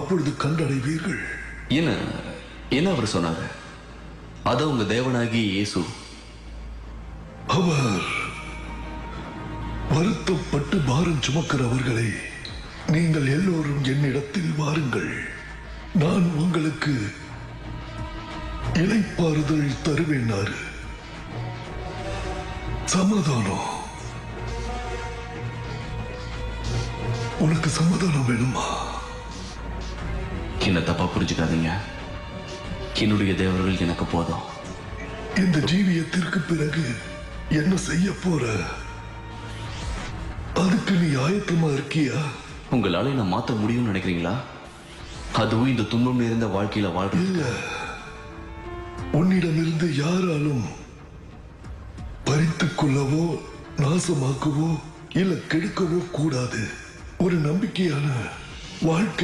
அப்பொழுது கண்டடைவீர்கள். என்ன என்ன அவர் சொன்னாரு? அத உங்க தேவனாகிய இயேசு அவர் வருத்தப்பட்டு பாரம் சுமக்கிறவர்களை நீங்கள் எல்லோரும் என்னிடத்தில் வாருங்கள், நான் உங்களுக்கு இளைப்பாறுதல் தருவேனாரு. சமாதானம். உனக்கு சமாதானம் வேணுமா? என்ன தப்பா புரிஞ்சுக்காதீங்க. என்னுடைய தேவர்கள் எனக்கு போதும். இந்த ஜீவியத்திற்கு பிறகு என்ன செய்ய போற? அதுக்கு நீ ஆயத்தமா இருக்கியா? உங்களால நான் மாத்த முடியும்னு நினைக்கிறீங்களா? அதுவும் இந்த துன்பம் நிறைந்த வாழ்க்கையில வாழ்றது இல்ல, உன்னிடமிருந்து யாராலும் பறித்துக் கொள்ளவோ நாசமாக்கவோ இல்ல கெடுக்கவோ கூடாது. ஒரு நம்பிக்கையான வாழ்க்கை